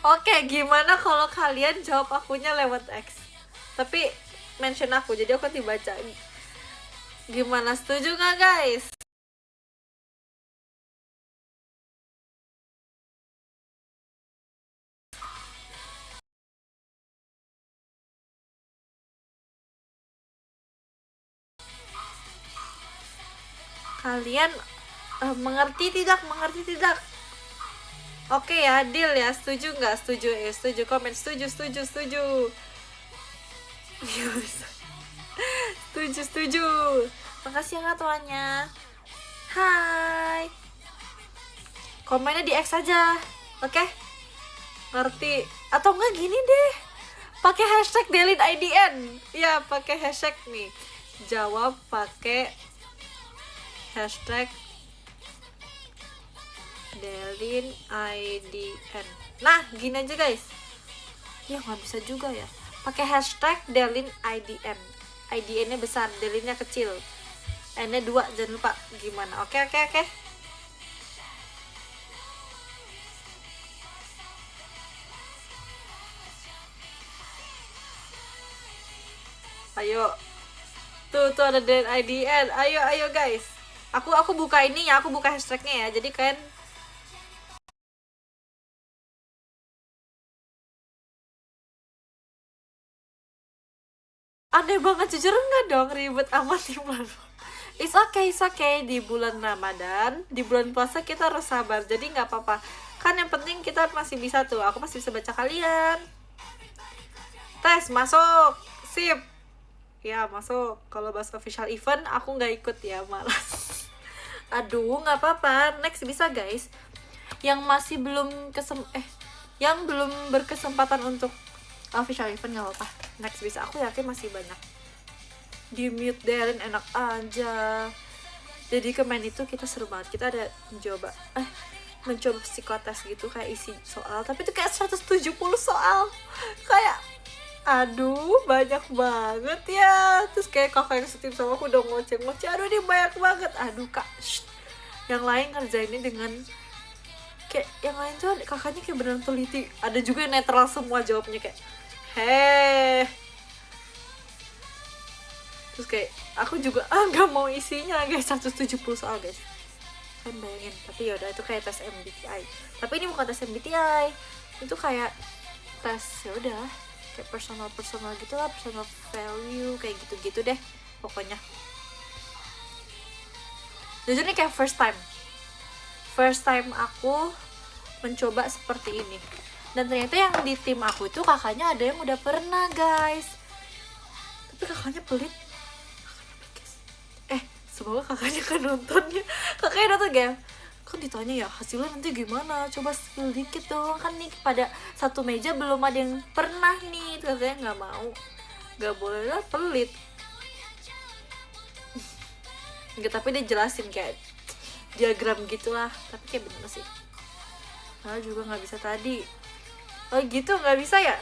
Oke, gimana kalau kalian jawab akunya lewat X? Tapi mention aku, jadi aku dibaca. Gimana, setuju nggak guys? Kalian mengerti tidak? Mengerti tidak? Oke ya, deal ya. Setuju nggak? Setuju, setuju. Komen setuju, setuju, setuju. Setuju, setuju. Makasih ya tuannya. Hai. Komennya di X aja, oke? Ngerti? Atau enggak gini deh, pakai hashtag Delin IDN. Ya, pakai hashtag nih. Jawab pakai hashtag Delin IDN. Nah, gini aja guys. Ya nggak bisa juga ya. Pakai hashtag Delin IDN. IDN-nya besar, Delinnya kecil. N-nya 2, jangan lupa. Gimana? Oke. Ayo. Tuh ada Delin IDN. Ayo guys. Aku buka ini ya, aku buka hashtagnya ya. Jadi kalian aneh banget, jujur enggak dong ribet amat di bulan. It's okay di bulan Ramadan, di bulan puasa kita harus sabar, jadi nggak apa-apa kan, yang penting kita masih bisa tuh, aku masih bisa baca kalian. Tes masuk, sip ya, masuk. Kalau bahas official event aku nggak ikut ya, malas. Aduh, nggak apa-apa, next bisa guys. Yang masih belum yang belum berkesempatan untuk official event nggak apa-apa, next bisa, aku yakin masih banyak. Di mute Delin enak aja. Jadi kemarin itu kita seru banget, kita ada mencoba psikotes gitu, kayak isi soal, tapi itu kayak 170 soal, kayak aduh banyak banget ya. Terus kayak kakak yang setim sama aku udah ngoceh-ngoceh, aduh ini banyak banget, aduh kak, yang lain ngerjainnya dengan kayak, yang lain tuh kakaknya kayak beneran teliti, ada juga yang netral semua jawabnya, kayak heh. Terus kayak aku juga nggak mau isinya guys, 170 soal guys, kan bayangin. Tapi yaudah, itu kayak tes MBTI, tapi ini bukan tes MBTI, itu kayak tes ya udah kayak personal gitu lah, personal value kayak gitu deh pokoknya. Jujur nih kayak first time aku mencoba seperti ini, dan ternyata yang di tim aku itu kakaknya ada yang udah pernah guys, tapi kakaknya pelit. Semoga kakaknya kan nontonnya. Kakaknya nonton gak? Kan ditanya ya hasilnya nanti gimana, coba spill dikit dong, kan nih pada satu meja belum ada yang pernah nih. Katanya nggak mau, nggak boleh lah, pelit. Enggak, tapi dia jelasin kayak diagram gitulah, tapi kayak bener sih. Juga nggak bisa tadi. Oh gitu, nggak bisa ya?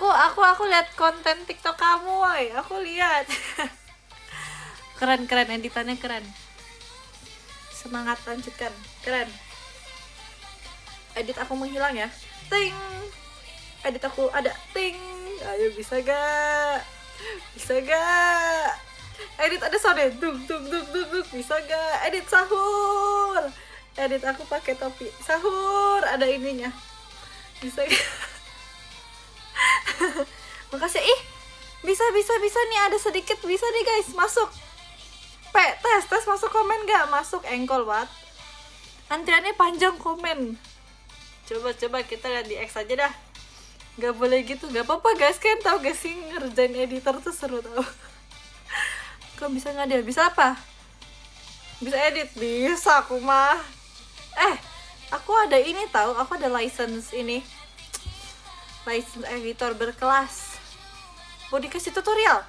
Aku lihat konten TikTok kamu, woy. Aku lihat. keren editannya keren, semangat, lanjutkan, keren. Edit aku menghilang ya, ting, edit aku ada, ting, ayo bisa gak, edit ada soundnya, duk, bisa gak, edit sahur, edit aku pakai topi sahur, ada ininya, bisa gak? Makasih, bisa nih, ada sedikit bisa nih guys, masuk. Tes masuk komen gak? Masuk engkol what? Antriannya panjang komen. Coba kita lihat di X aja dah. Gak boleh gitu, gak apa-apa guys, kan tau gak sih ngerjain editor tuh seru tau. Kok bisa ngadil? Bisa apa? Bisa edit? Bisa aku mah. Aku ada ini tau, aku ada license ini, license editor berkelas. Mau dikasih tutorial?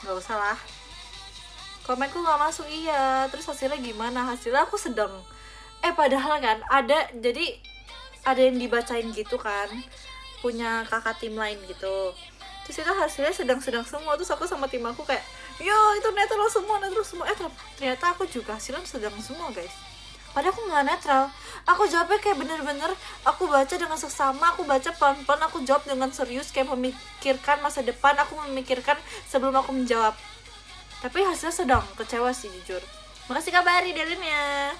Gak usah lah. Komenku nggak masuk, iya. Terus hasilnya gimana? Hasilnya aku sedang. Padahal kan ada, jadi ada yang dibacain gitu kan, punya kakak tim lain gitu. Terus itu hasilnya sedang semua. Terus aku sama tim aku kayak, yo itu netral semua. Ternyata aku juga hasilnya sedang semua guys. Padahal aku nggak netral. Aku jawabnya kayak bener-bener aku baca dengan seksama, aku baca pelan-pelan, aku jawab dengan serius, kayak memikirkan masa depan, aku memikirkan sebelum aku menjawab. Tapi hasilnya sedang kecewa sih jujur. Makasih kabari Delinnya.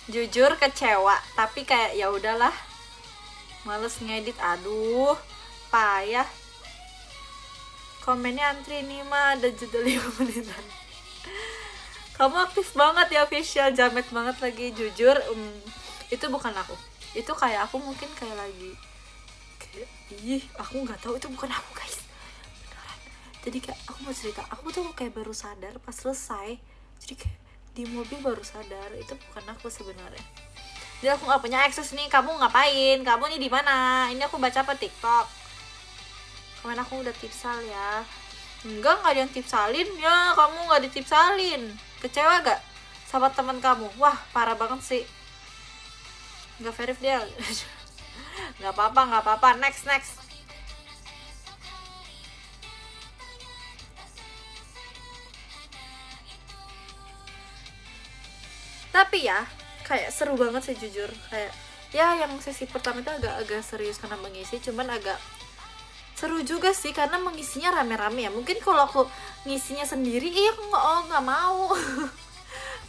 Jujur kecewa, tapi kayak ya udahlah. Males ngedit, aduh, payah. Komennya antri nih mah, ada jeda 5 menitan. Kamu aktif banget ya official, jamet banget lagi. Jujur itu bukan aku, itu kayak aku mungkin kayak lagi kayak, aku nggak tahu itu bukan aku guys, beneran. Jadi kayak aku mau cerita, aku tuh kayak baru sadar pas selesai, jadi kayak di mobil baru sadar itu bukan aku sebenarnya. Jadi aku nggak punya akses nih. Kamu ngapain, kamu nih di mana? Ini aku baca apa TikTok. Kemarin aku udah tipsal ya. Enggak ada yang tipsalin ya, kamu nggak ditipsalin. Kecewa gak sama teman kamu? Wah parah banget sih. Nggak verif dia. Nggak apa-apa. Next. Tapi ya kayak seru banget sih jujur. Kayak ya yang sesi pertama itu agak serius karena mengisi, cuman agak seru juga sih karena mengisinya rame-rame ya. Mungkin kalau aku ngisinya sendiri aku nggak mau.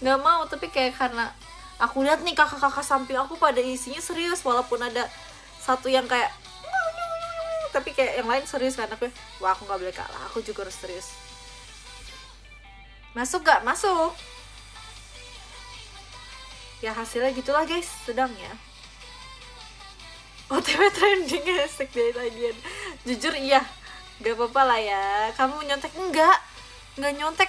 Nggak mau, tapi kayak karena aku lihat nih kakak-kakak samping aku pada isinya serius, walaupun ada satu yang kayak tapi kayak yang lain serius kan, aku wah aku nggak boleh kalah, aku juga harus serius. Masuk gak? Masuk ya, hasilnya gitulah guys, sedang ya. OTW trending hashtag dari jujur iya, gak apa-apa lah ya. Kamu nyontek? Enggak nyontek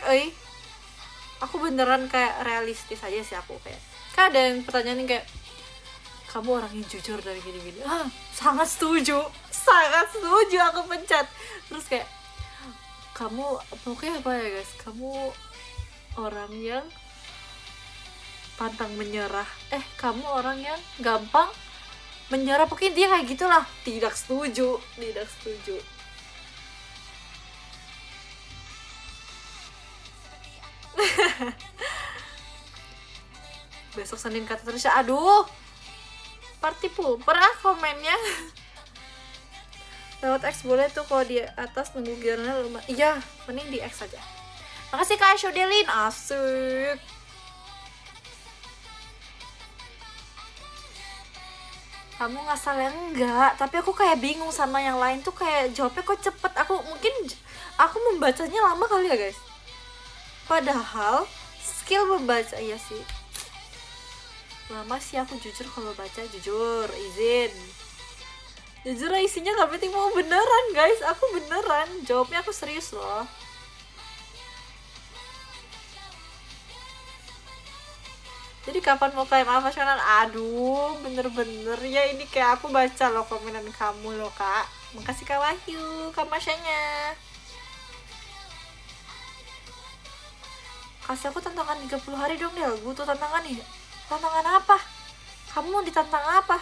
aku beneran kayak realistis aja sih. Aku kayak kan ada yang pertanyaan kayak kamu orang yang jujur dari gini-gini. Sangat setuju aku pencet. Terus kayak kamu pokoknya apa ya guys, kamu orang yang pantang menyerah, kamu orang yang gampang menyerah, pokoknya dia kayak gitulah. Tidak setuju. Besok Senin kata terus, aduh party pooper komennya. Lewat X boleh tuh, kalau di atas nunggu gilirannya lumayan. Iya mending di X aja. Makasih Kak Shodelin, asik. Kamu ngasal ya? Enggak, tapi aku kayak bingung sama yang lain tuh, kayak jawabnya kok cepet. Mungkin aku membacanya lama kali ya guys, padahal skill membaca iya sih lama sih aku jujur. Kalau baca jujur isinya nggak penting, mau beneran guys, aku beneran jawabnya, aku serius loh. Jadi kapan mau klaim profesional? Aduh bener-bener ya, ini kayak aku baca loh komenan kamu loh kak. Makasih Kak Wahyu, Kak Masyanya. Kasih aku tantangan 30 hari dong Del, butuh tantangan nih. Tantangan apa? Kamu mau ditantang apa?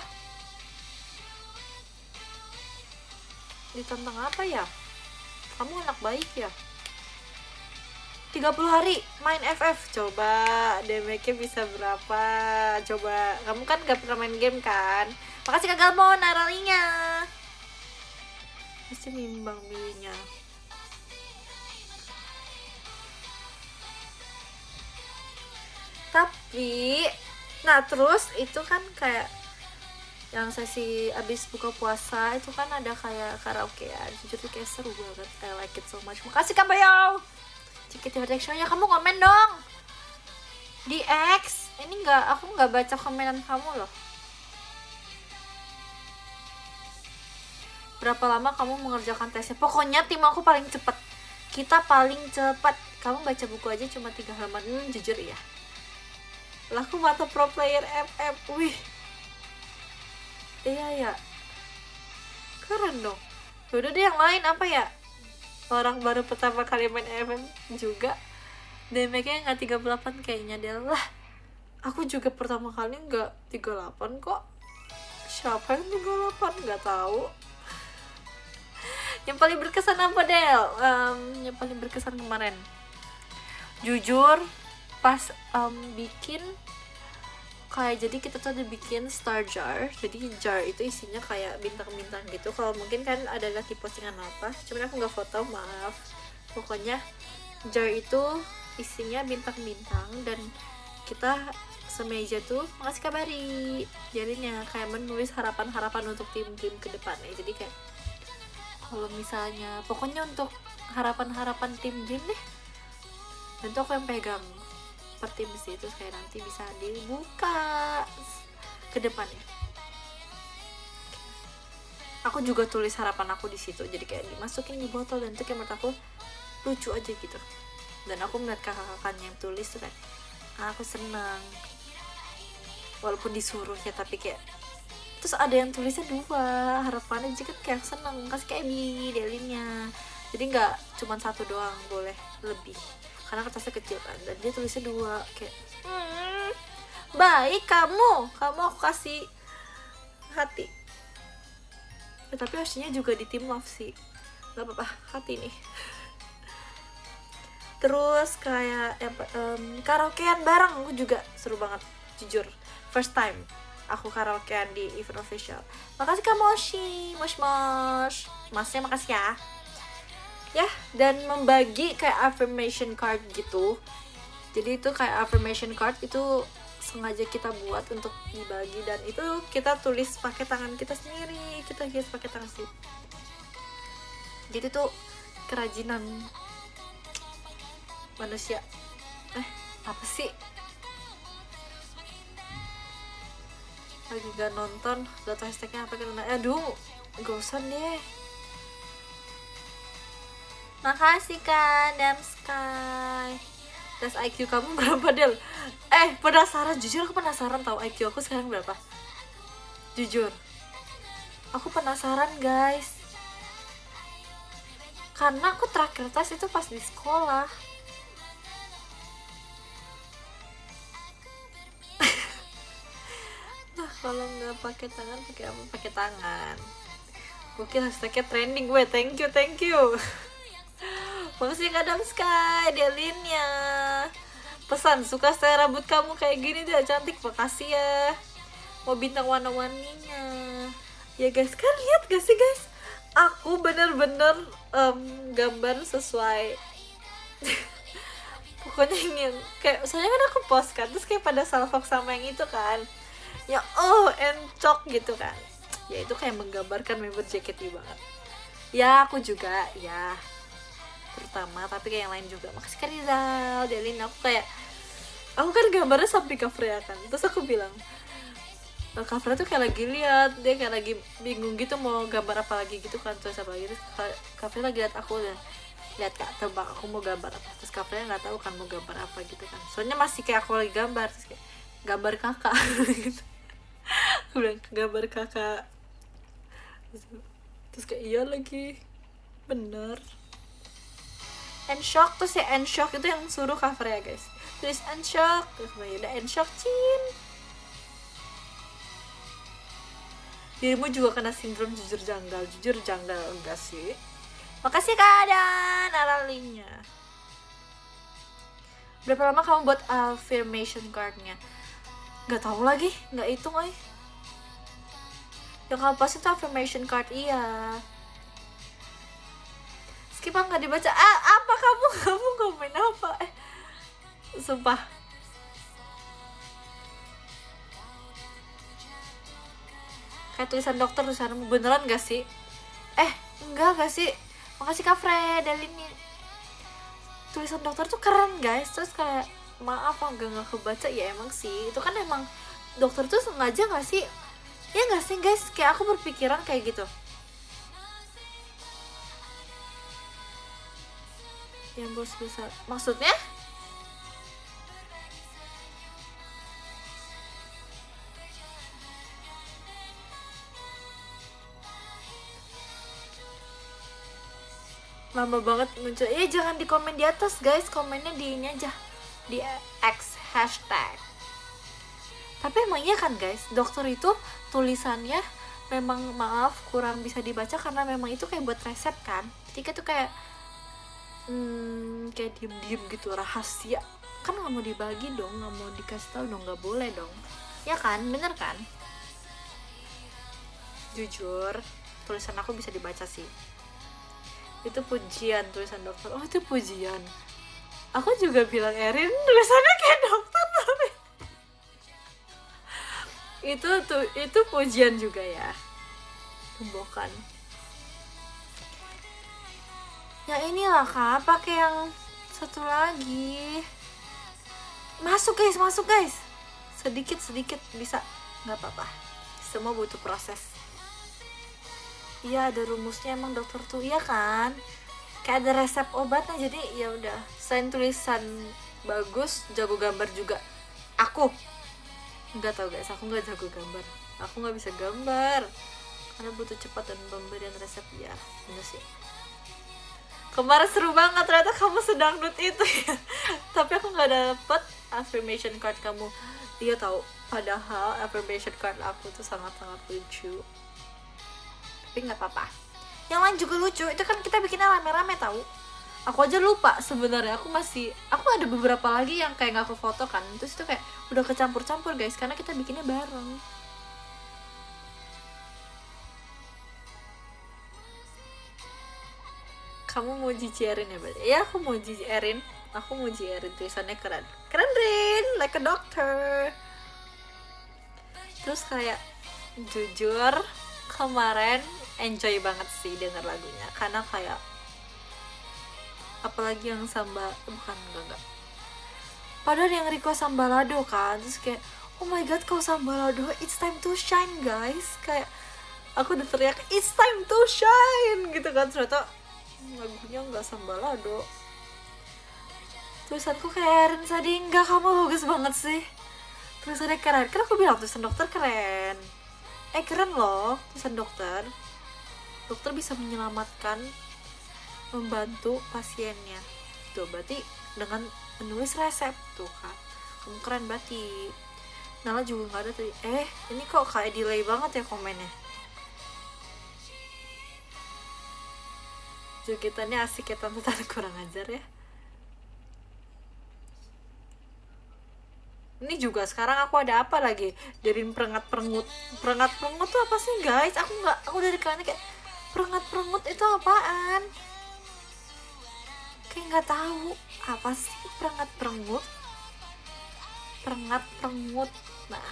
Ditantang apa ya? Kamu anak baik ya? 30 hari main FF, coba damage-nya bisa berapa? Coba, kamu kan gak pernah main game kan? Makasih Kak Galmon, naralinya. Mesti nimbang milihnya. Tapi, nah terus itu kan kayak yang sesi abis buka puasa itu kan ada kayak karaoke ya. Jujur tuh kayak seru banget, I like it so much. Makasih Kak Bayau. Cikit reaction-nya, kamu komen dong di X. Ini aku nggak baca komenan kamu loh. Berapa lama kamu mengerjakan tesnya? Pokoknya tim aku paling cepat. Kita paling cepat. Kamu baca buku aja cuma 3 halaman. Jujur ya. Laku mata pro player FF. Wih. Iya ya. Keren dong. Yaudah deh yang lain apa ya? Orang baru pertama kali main FM juga damage-nya nggak 38 kayaknya dia lah. Aku juga pertama kali nggak 38 kok. Siapa yang 38? Nggak tahu. Yang paling berkesan apa Del? Yang paling berkesan kemarin jujur pas bikin kayak, jadi kita tuh ada bikin star jar. Jadi jar itu isinya kayak bintang-bintang gitu. Kalau mungkin kan ada lagi postingan apa, cuman aku nggak foto, maaf. Pokoknya jar itu isinya bintang-bintang, dan kita semeja tuh mengasih kabari. Jadinya kayak menulis harapan-harapan untuk tim-tim ke depannya. Jadi kayak kalau misalnya pokoknya untuk harapan-harapan tim Jin deh, dan tuh aku yang pegang per tim sih, terus kayak nanti bisa dibuka ke depannya. Aku juga tulis harapan aku di situ, jadi kayak dimasukin di botol, dan itu kayak menurut aku lucu aja gitu. Dan aku melihat kakak-kakaknya yang tulis tuh kayak aku senang, walaupun disuruh ya, tapi kayak terus ada yang tulisnya 2 harapannya, jadi kayak seneng, kasih kayak delinnya. Jadi nggak cuma 1 doang, boleh lebih karena kertasnya kecil kan, dan dia tulisnya 2 kayak baik kamu aku kasih hati ya, tapi aslinya juga di tim love sih, nggak apa-apa hati nih. Terus kayak karaokean bareng, aku juga seru banget jujur, first time aku karaokean di event official. Makasih Kak Moshi, masnya makasih ya, dan membagi kayak affirmation card gitu. Jadi itu kayak affirmation card itu sengaja kita buat untuk dibagi, dan itu kita tulis pakai tangan kita sendiri, kita hias pakai tangan sendiri. Jadi tuh kerajinan manusia. Apa sih? Lagi gak nonton, udah tau hashtagnya apa kan? Aduh, gak usah deh. Makasih kan Damsky. Tes IQ kamu berapa Del? Penasaran, jujur aku penasaran tahu IQ aku sekarang berapa. Jujur aku penasaran guys, karena aku terakhir tes itu pas di sekolah. Nah kalau nggak pakai tangan pakai apa? Pakai tangan. Gokil, hashtagnya trending gue. Thank you. Makasih Kak Damsky, Delinnya. Pesan, suka style rambut kamu kayak gini dia cantik, makasih ya. Mau bintang warna-warninya. Ya guys, kan lihat gak sih guys? Aku bener-bener gambar sesuai. Pokoknya yang kayak, soalnya kan aku post kan, terus kayak pada salfok sama yang itu kan. Ya encok gitu kan. Ya itu kayak menggambarkan member JKT banget. Ya aku juga ya, terutama, tapi kayak yang lain juga. Makasih Kak Rizal, Delin. Aku kan gambarnya sampai cover ya kan, terus aku bilang covernya tuh kayak lagi lihat, dia kayak lagi bingung gitu mau gambar apa lagi gitu kan, terus apa lagi, terus covernya lagi lihat aku, dan lihat Kak tebak aku mau gambar apa, terus covernya nggak tahu kan mau gambar apa gitu kan, soalnya masih kayak aku lagi gambar, terus kayak gambar kakak gitu. Aku bilang gambar kakak, terus kayak iya lagi bener. Enshock tuh si Enshock itu yang suruh cover ya guys, tulis Enshock, terus udah Enshock Cin. Dirimu juga kena sindrom jujur janggal enggak sih? Makasih Kak dan Aralinya. Berapa lama kamu buat affirmation cardnya? Gak tahu lagi, gak hitung yang kamu post itu affirmation card, iya. Skip nggak dibaca. Apa kamu komen apa? Sumpah. Kayak tulisan dokter tulisanmu beneran gak sih? Enggak gak sih? Makasih Kak Fred, Delini. Tulisan dokter tuh keren guys. Terus kayak maaf agak gak kebaca, ya emang sih. Itu kan emang dokter tuh sengaja gak sih? Ya gak sih guys? Kayak aku berpikiran kayak gitu. Yang bos besar maksudnya? Lama banget muncul. Jangan di komen di atas guys, komennya di ini aja, di X hashtag. Tapi emang iya kan guys, dokter itu tulisannya memang maaf kurang bisa dibaca karena memang itu kayak buat resep kan. Ketika tuh kayak kayak diem-diem gitu, rahasia. kan nggak mau dibagi dong, nggak mau dikasih tahu dong, nggak boleh dong, ya kan, bener kan? Jujur tulisan aku bisa dibaca sih, itu pujian tulisan dokter. Oh itu pujian, aku juga bilang Erin tulisannya kayak dokter tapi itu pujian juga ya, tumbuhkan. Ya inilah kak, pakai yang satu lagi. Masuk guys, sedikit bisa, nggak apa-apa, semua butuh proses. Iya ada rumusnya emang dokter tuh, iya kan, kayak ada resep obatnya. Jadi ya udah, selain tulisan bagus, jago gambar juga. Aku nggak tahu guys, aku nggak jago gambar, aku nggak bisa gambar karena butuh cepat dan pemberian resep. Ya bener sih. Kemarin seru banget, ternyata kamu sedangdut itu ya. Tapi aku nggak dapet affirmation card kamu. Iya tahu, padahal affirmation card aku tuh sangat-sangat lucu. Tapi nggak apa-apa, yang lain juga lucu. Itu kan kita bikinnya rame-rame tahu. Aku aja lupa sebenarnya, aku ada beberapa lagi yang kayak nggak aku foto kan, terus itu kayak udah kecampur-campur guys karena kita bikinnya bareng. Kamu mau Erin ya berarti? Ya aku mau Erin, tulisannya keren Rin, like a doctor. Terus kayak jujur kemarin enjoy banget sih denger lagunya, karena kayak apalagi yang enggak padahal yang request Sambalado kan, terus kayak oh my god kau Sambalado, it's time to shine guys, kayak aku udah teriak it's time to shine gitu kan, ternyata lagunya nggak Sambalado. Tulisanku kayak Erin tadi, enggak, kamu bagus banget sih, tulisannya keren. Kan aku bilang tulisan dokter keren. Keren loh tulisan dokter bisa menyelamatkan, membantu pasiennya tuh, berarti dengan menulis resep tuh kan, kamu keren berarti. Nala juga nggak ada tadi. Ini kok kayak delay banget ya komennya. Jogetannya asik ya tante kurang ajar ya. Ini juga sekarang aku ada apa lagi, dari perengat perengut tuh apa sih guys? Aku dari kalian kayak perengut itu apaan, kayak nggak tahu apa sih perengat perengut. Nah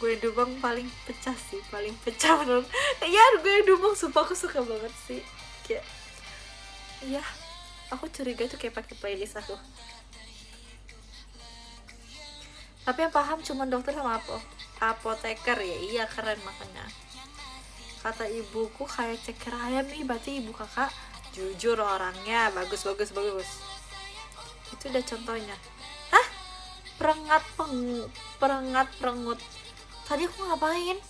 gue Dumang paling pecah menurut. Iya gue Dumang sumpah aku suka banget sih, kayak iya aku curiga tuh kayak pakai playlist aku. Tapi yang paham cuma dokter sama apoteker ya. Iya keren, makanya kata ibuku kayak ceker ayam nih, berarti ibu kakak jujur orangnya, bagus. Itu udah contohnya. Hah? Perengat perengut. Tadi aku ngapain?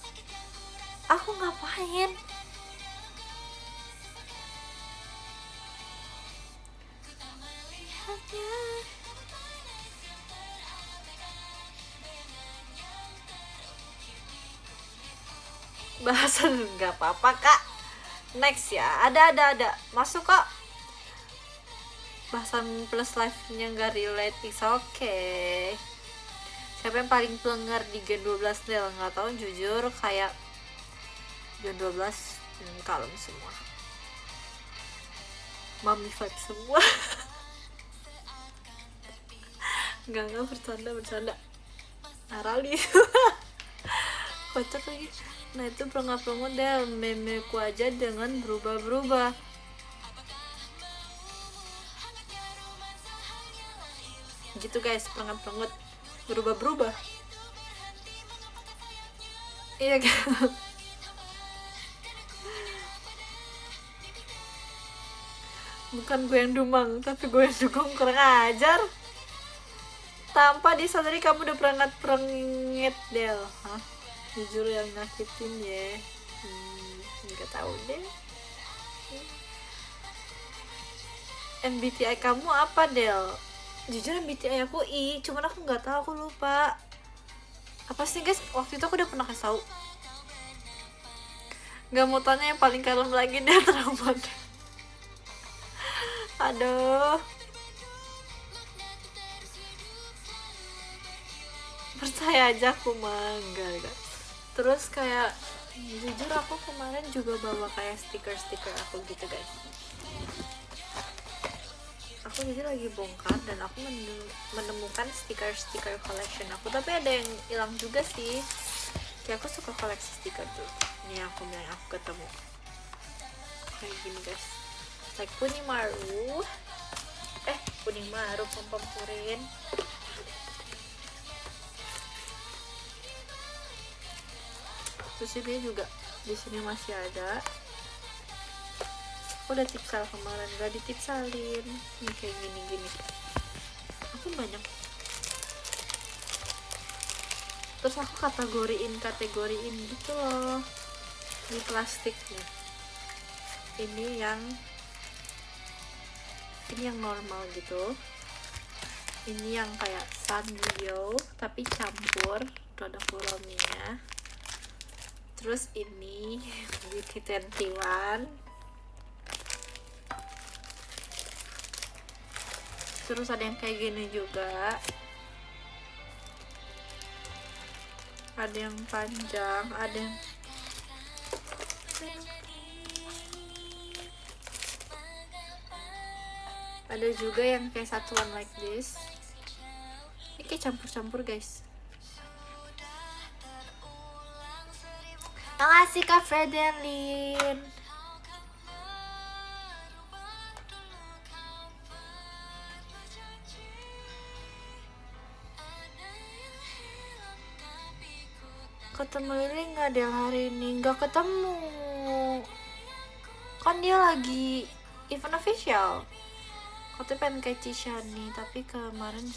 Bahasan nggak apa-apa kak. Next ya, ada masuk kok. Bahasan plus life-nya nggak relate, is okay. Siapa yang paling pelenger di Gen 12 Del? Nggak tahu jujur, kayak Gen 12 kalem semua, mami vibe semua. Enggak bercanda Arali. Kocak lagi. Nah itu perengat-perengut Del, memeku aja dengan berubah-berubah. Gitu guys, perengat-perengut berubah-berubah. Iya kan. Bukan gue yang dumang, tapi gue yang dukung, kurang ajar. Tanpa disadari kamu udah perengat Del. Hah? Jujur yang nyakitin ya. Nggak tahu deh. MBTI kamu apa Del? Jujur MBTI aku I, cuman aku nggak tahu, aku lupa. Apa sih guys? Waktu itu aku udah pernah kasih tahu. Nggak mau tanya yang paling kalem lagi deh, trauma. Aduh, percaya aja aku mangga guys. Terus kayak jujur aku kemarin juga bawa kayak stiker-stiker aku gitu guys. Aku jadi lagi bongkar dan aku menemukan stiker-stiker collection aku, tapi ada yang hilang juga sih. Kayak aku suka koleksi stiker tuh. Ini aku bilang aku ketemu kayak gini guys, like Punimaru, Punimaru pom-pom purin. Terus ini juga di sini masih ada. Aku udah tipsal kemarin, gak ditipsalin. Ini kayak gini-gini. Aku banyak. Terus aku kategoriin gitu loh di plastiknya. Ini yang normal gitu. Ini yang kayak Sanrio tapi campur produk Kurominya. Terus ini Beauty 21. Terus ada yang kayak gini juga. Ada yang panjang, ada yang ada juga yang kayak satuan like this. Ini kayak campur-campur guys. Makasih Kak Fredelin. Ketemu Lili nggak Del hari ini? Nggak ketemu. Kan dia lagi event official. Katanya pengen kayak Cishani, tapi kemarin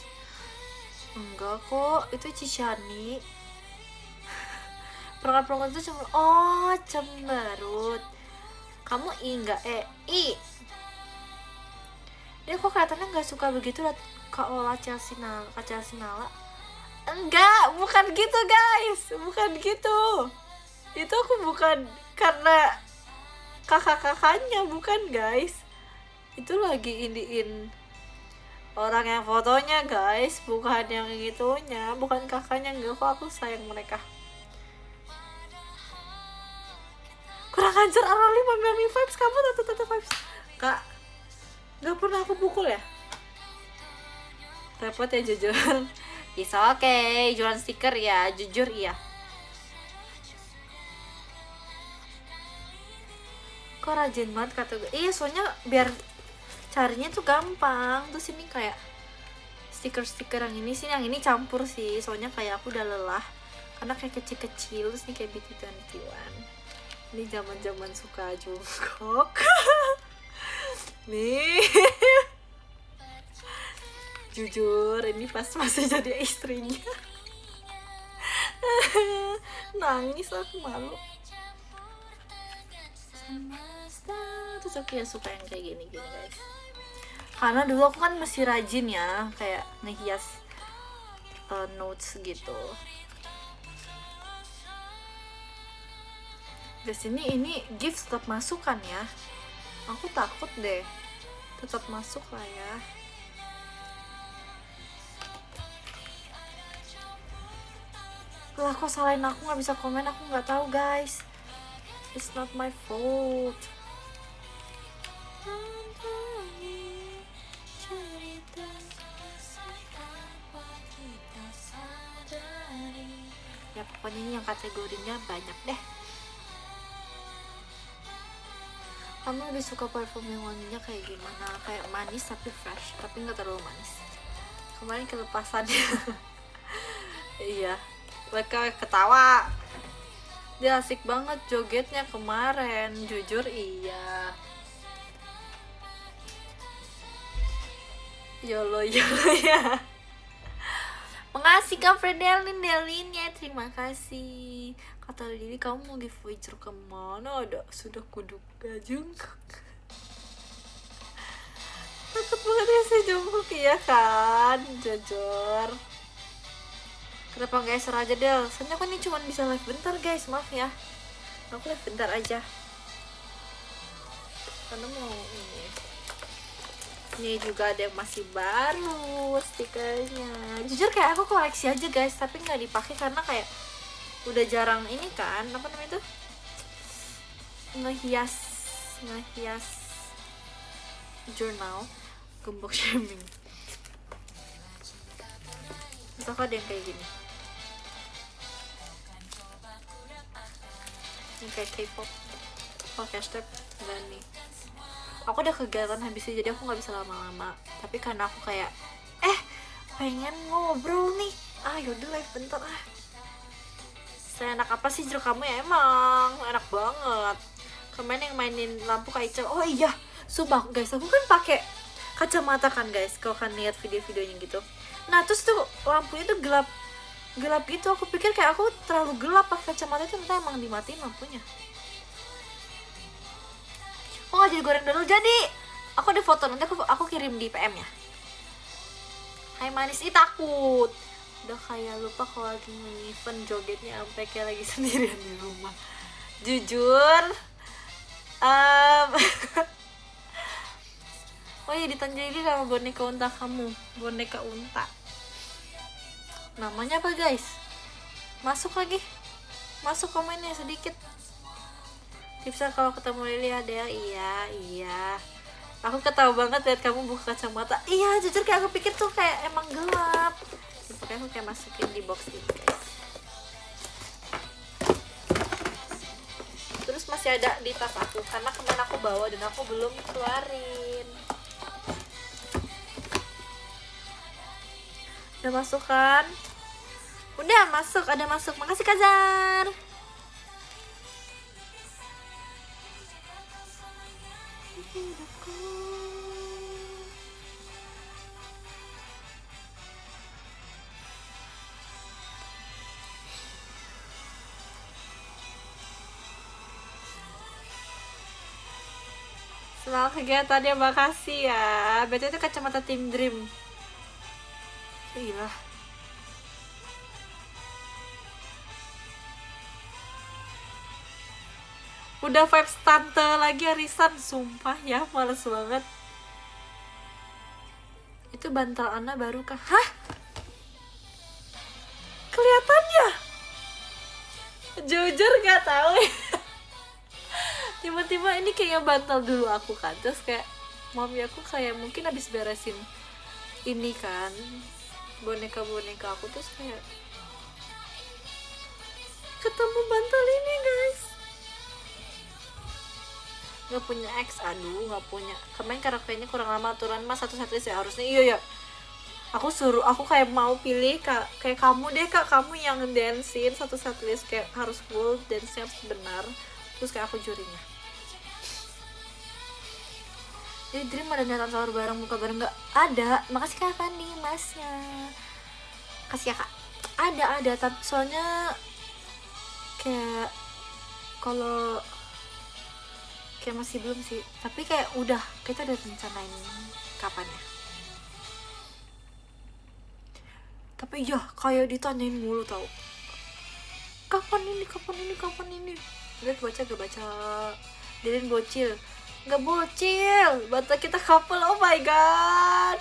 enggak kok. Itu Cishani. Perangkat-perangkat itu cuma cemberut. Kamu enggak I. Dia kok kelihatannya nggak suka begitu liat Kak Ola Chelsea Nala. Enggak, bukan gitu guys, bukan gitu. Itu aku bukan karena kakak-kakaknya, bukan guys. Itu lagi indiin orang yang fotonya guys, bukan yang itunya, bukan kakaknya. Enggak kok, aku sayang mereka. Kurang ajar Arali mami vibes, kamu tante vibes. Kak, gak pernah aku pukul ya? Repot ya jujur. Bisa oke, jualan stiker ya, jujur iya. Kok rajin banget kata gue. Iya, soalnya biar carinya tuh gampang. Terus ini kayak stiker-stiker yang ini sih, yang ini campur sih. Soalnya kayak aku udah lelah karena kayak kecil-kecil. Terus ini kayak Beauty 21. Ini zaman-zaman suka Jungkook. Nih. Jujur ini pas masih jadi istrinya. Nangis aku, malu. Terus aku ya suka yang kayak gini guys, karena dulu aku kan masih rajin ya kayak ngehias notes gitu. Di sini ini gift tetap masuk kan ya, aku takut deh. Tetap masuk lah ya. Lah kok salahin aku, nggak bisa komen, aku nggak tahu guys. It's not my fault. Ya pokoknya ini yang kategorinya banyak deh. Kamu lebih suka parfum yang wanginya kayak gimana? Kayak manis tapi fresh, tapi nggak terlalu manis. Kemarin kelepasannya. Iya, mereka ketawa. Dia asik banget jogetnya kemarin, jujur iya. Yolo ya. Makasih Kak Fredelin Delinnya, terima kasih. Kata Lili, kamu mau give voucher kemana? Sudah kuduk Jungkook. Takut banget ya si Jungkook ya kan, jujur. Kenapa nggak Esther aja Del? Soalnya kan ini cuma bisa live bentar guys, maaf ya. Aku live bentar aja. Karena mau ini Nih juga ada yang masih baru stikernya. Jujur kayak aku koleksi aja guys, tapi nggak dipakai karena kayak udah jarang ini kan, apa namanya itu, ngehias jurnal, gembok shaming. Terus ada yang kayak gini, ini kayak K-pop, hashtag. Dan nih aku udah kegiatan habisnya, jadi aku nggak bisa lama-lama, tapi karena aku kayak pengen ngobrol nih, yaudah live bentar seenak apa sih jeruk kamu ya, emang enak banget. Kemarin yang mainin lampu kayak Icel, oh iya sumpah guys, aku kan pakai kacamata kan guys, kalau kan lihat video-videonya gitu. Nah terus tuh lampunya tuh gelap gitu, aku pikir kayak aku terlalu gelap pakai kacamata itu, ternyata emang dimatiin lampunya. Oh nggak jadi goreng dulu, jadi aku ada foto, nanti aku kirim di PM ya. Hai manis, takut udah kayak lupa kalau lagi event jogetnya sampai kayak lagi sendirian di rumah. Jujur oh iya, ditanjain sama boneka unta kamu, boneka unta. Namanya apa guys? Masuk komennya sedikit. Tipsnya kalau ketemu Lili ada ya? Iya. Aku ketawa banget liat kamu buka kacamata. Iya, jujur kayak aku pikir tuh kayak emang gelap. Pokoknya aku kayak masukin di box ini guys. Terus masih ada di tas aku, karena kemarin aku bawa dan aku belum keluarin. Udah masuk kan? Udah masuk, ada masuk. Makasih Kazar. Semangat kegiatannya, makasih ya. Betul itu kacamata Team Dream. Gila. Udah vibes tante lagi arisan, sumpah ya, males banget. Itu bantal Ana baru kah? Hah? Kelihatannya? Jujur gak tahu ya. Tiba-tiba ini kayaknya bantal dulu aku kan, terus kayak mami aku kayak mungkin habis beresin ini kan boneka aku, terus kayak ketemu bantal ini guys. Nggak punya X, aduh nggak punya. Kemarin karakternya kurang lama aturan mas, satu ya harusnya. Iya ya, aku kayak mau pilih kayak kamu deh kak, kamu yang ngedancein satu list kayak harus full dance-nya harus benar, terus kayak aku jurinya. Jadi Dream ada niatan sahur bareng, buka bareng nggak? Ada, makasih Kak Fandi masnya. Kasih ya Kak. Ada, soalnya kayak kalau kayak masih belum sih, tapi kayak udah kita udah rencanain kapan ya. Tapi ya kayak ditanyain mulu tau, kapan ini. Lihat baca gak baca. Dilin bocil. Nggak bocil, bata kita couple, oh my god.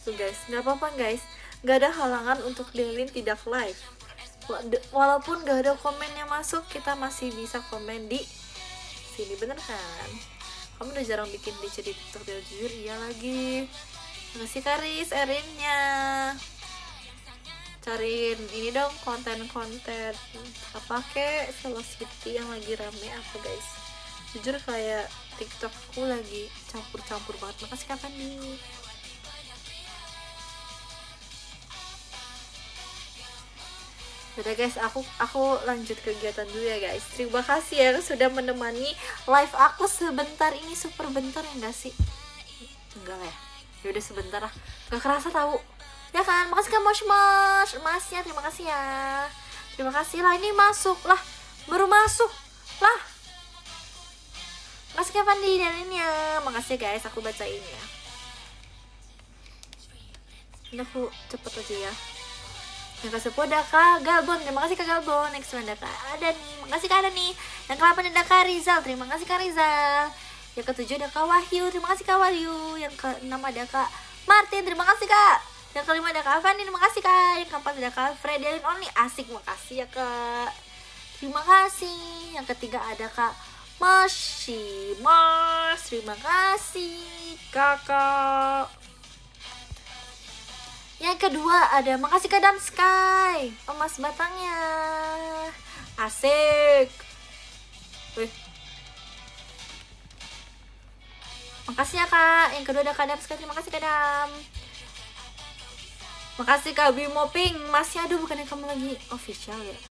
Tuh guys, nggak apa-apa guys, nggak ada halangan untuk Delin tidak live. Walaupun nggak ada komennya masuk, kita masih bisa komen di sini, bener kan? Kamu udah jarang bikin di TikTok, jujur iya lagi. Makasih Karis, Erinnya. Cariin ini dong konten-konten apa kek Velocity yang lagi rame apa guys. Jujur kayak TikTok aku lagi campur-campur banget. Makasih kapan nih. Udah guys, aku lanjut kegiatan dulu ya guys. Terima kasih ya sudah menemani live aku sebentar ini, super bentar ya enggak sih? Enggak lah ya. Ya udah sebentar lah, gak kerasa tahu ya kan. Makasih Kak masnya, terima kasih ya, terima kasih lah. Ini masuk lah, baru masuk lah. Makasih Kak Fandi dan ini ya, makasih guys, aku bacain ya. Ini aku cepet aja ya. Yang ke-10 ada Kak Galbon, terima kasih Kak Galbon. Next ada Kak Adani, makasih Kak Adani. Yang ke-8 ada Kak Rizal, terima kasih Kak Rizal. Yang ke-7 ada Kak Wahyu, terima kasih Kak Wahyu. Yang ke-6 ada Kak Martin, terima kasih Kak. Yang ke-5 ada Kak Fani, terima kasih Kak. Yang ke-4 ada Kak Fredian Only, asik, makasih ya Kak. Terima kasih. Yang ketiga ada Kak Mas, terima kasih Kakak. Yang kedua ada makasih Kak Dam Sky, emas batangnya, asik. Wih. Makasih ya Kak. Yang kedua ada Kak Dam Sky, terima kasih Kak Dam. Makasih Kak Bimo Pink, masih aduh bukannya kamu lagi official ya?